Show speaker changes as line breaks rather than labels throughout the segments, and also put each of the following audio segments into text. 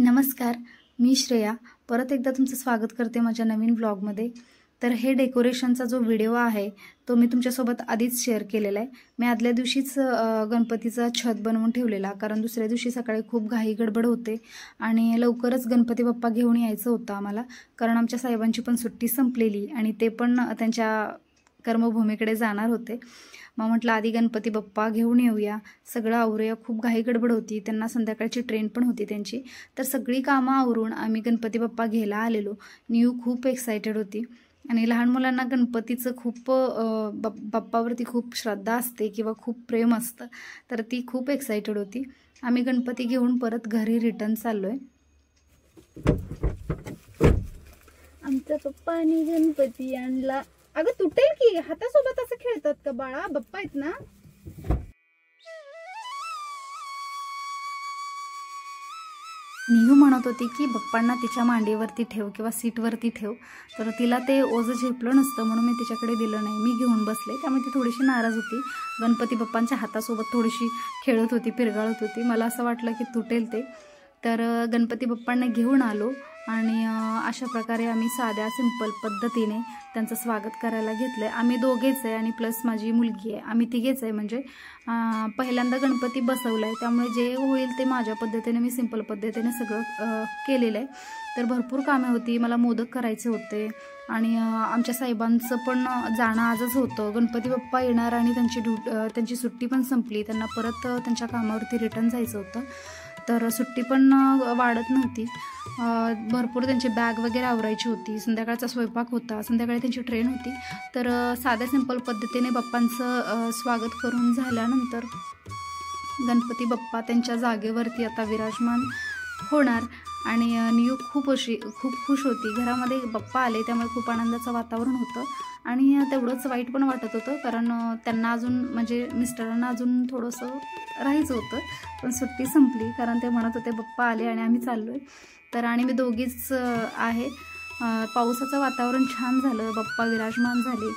नमस्कार, मी श्रेया परत एकदा तुमचं स्वागत करते माझ्या नवीन व्लॉगमध्ये। तर हे डेकोरेशनचा जो व्हिडिओ आहे तो मी तुमच्यासोबत आधीच शेअर केलेला आहे। मी आदल्या दिवशीच गणपतीचा छत बनवून ठेवलेला, कारण दुसऱ्या दिवशी सकाळी खूप घाई गडबड होते आणि लवकरच गणपती बाप्पा घेऊन यायचं होतं आम्हाला, कारण आमच्या साहेबांची पण सुट्टी संपलेली आणि ते पण त्यांच्या कर्मभूमीकडे जाणार होते। मग म्हटलं आधी गणपती बाप्पा घेऊन येऊया, सगळं आवरूया। खूप घाई गडबड होती, त्यांना संध्याकाळची ट्रेन पण होती त्यांची। तर सगळी कामं आवरून आम्ही गणपती बाप्पा घ्यायला आलेलो। न्यू खूप एक्साइटेड होती आणि लहान मुलांना गणपतीचं खूप बाप्पावरती खूप श्रद्धा असते किंवा खूप प्रेम असतं, तर ती खूप एक्साइटेड होती। आम्ही गणपती घेऊन परत घरी रिटर्न चाललोय।
आमचा पप्पानी गणपती आणला। अगं तुटेल की, हातासोबत असं खेळतात का बाळा? बाप्पा आहेत ना।
नियू म्हणत होती की बाप्पांना तिच्या मांडीवरती ठेव किंवा सीटवरती ठेव, तर तिला ते ओझं झेपलं नसतं म्हणून मी तिच्याकडे दिलं नाही, मी घेऊन बसले। त्यामुळे ती थोडीशी नाराज होती, गणपती बाप्पांच्या हातासोबत थोडीशी खेळत होती, पिरगाळत होती। मला असं वाटलं की तुटेल ते, तर गणपती बाप्पांना घेऊन आलो आणि अशा प्रकारे आम्ही साध्या सिंपल पद्धतीने त्यांचं स्वागत करायला घेतलं आहे। आम्ही दोघेच आहे आणि प्लस माझी मुलगी आहे, आम्ही तिघेच आहे। म्हणजे पहिल्यांदा गणपती बसवला आहे, त्यामुळे जे होईल ते माझ्या पद्धतीने मी सिंपल पद्धतीने सगळं केलेलं आहे। तर भरपूर कामे होती, मला मोदक करायचे होते आणि आमच्या साहेबांचं पण जाणं आजच होतं। गणपती बाप्पा येणार आणि त्यांची सुट्टी पण संपली, त्यांना परत त्यांच्या कामावरती रिटर्न जायचं होतं, तर सुट्टी पण वाढत नव्हती। भरपूर त्यांची बॅग वगैरे आवरायची होती, संध्याकाळचा स्वयंपाक होता, संध्याकाळी त्यांची ट्रेन होती। तर साध्या सिंपल पद्धतीने बाप्पांचं स्वागत करून झाल्यानंतर गणपती बाप्पा त्यांच्या जागेवरती आता विराजमान होणार आणि नियू खूप खुश होती। घरामध्ये बाप्पा आले त्यामुळे खूप आनंदाचं वातावरण होतं आणि तेवढंच वाईट पण वाटत होतं, कारण त्यांना अजून म्हणजे मिस्टरांना अजून थोडंसं राहायचं होतं, पण सुट्टी संपली, कारण ते म्हणत होते बाप्पा आले आणि आम्ही चाललोय। तर आणि मी दोघीच आहे। पावसाचं वातावरण छान झालं, बाप्पा विराजमान झाले,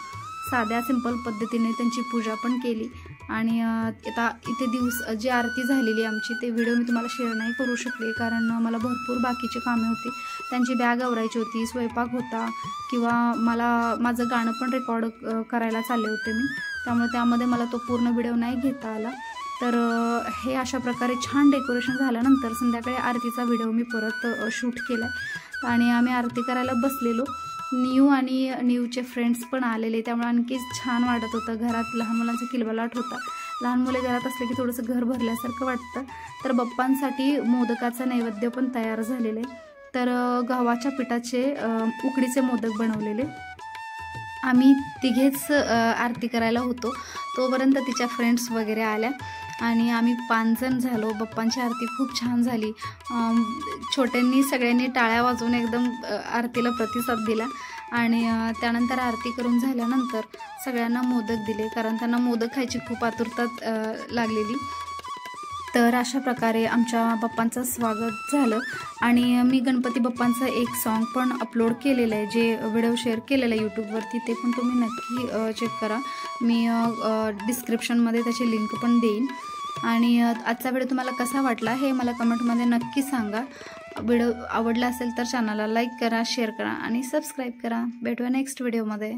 साध्या सिंपल पद्धतीने त्यांची पूजा पण केली आणि आता इथे जी आरती झालेली आमची ते व्हिडिओ मी तुम्हाला शेअर नाही करू शकले, कारण मला भरपूर बाकीची कामे होती। त्यांची बॅग आवरायची होती, स्वयंपाक होता किंवा माझं गाणं पण रेकॉर्ड करायला चालले होते मी, त्यामुळे त्यामध्ये मला तो पूर्ण व्हिडिओ नाही घेता आला। तर हे अशा प्रकारे छान डेकोरेशन झाल्यानंतर संध्याकाळी आरतीचा व्हिडिओ मी परत शूट केला आणि आम्ही आरती करायला बसलेलो। नियू आणि नियूचे फ्रेंड्स पण आलेले, त्यामुळे आणखी छान वाटत होतं। घरात लहान मुलांचा किलबलाट होता, लहान मुले घरात असले की थोडंसं घर भरल्यासारखं वाटतं। तर बाप्पांसाठी मोदकाचा नैवेद्य पण तयार झालेलं आहे, तर गव्हाच्या पिठाचे उकडीचे मोदक बनवलेले। आम्ही तिघेच आरती करायला होतो, तोपर्यंत तिच्या फ्रेंड्स वगैरे आल्या आणि आम्ही 5 जण झालो। बाप्पांची आरती खूप छान झाली, छोट्यांनी सगळ्यांनी टाळ्या वाजवून एकदम आरतीला प्रतिसाद दिला आणि त्यानंतर आरती करून झाल्यानंतर सगळ्यांना मोदक दिले, कारण त्यांना मोदक खायची खूप आतुरता लागलेली। तर अशा प्रकारे आमच्या बाप्पांचं स्वागत झालं आणि मी गणपती बाप्पांचं एक सॉन्ग पण अपलोड केलेलं आहे, जे व्हिडिओ शेअर केलेलं आहे यूट्यूबवरती, ते पण तुम्ही नक्की चेक करा। मी डिस्क्रिप्शनमध्ये त्याची लिंक पण देईन आणि आजचा व्हिडिओ तुम्हाला कसा वाटला हे मला कमेंटमध्ये नक्की सांगा। व्हिडिओ आवडला असेल तर चॅनलला लाईक करा, शेअर करा आणि सबस्क्राईब करा। भेटूया नेक्स्ट व्हिडिओमध्ये।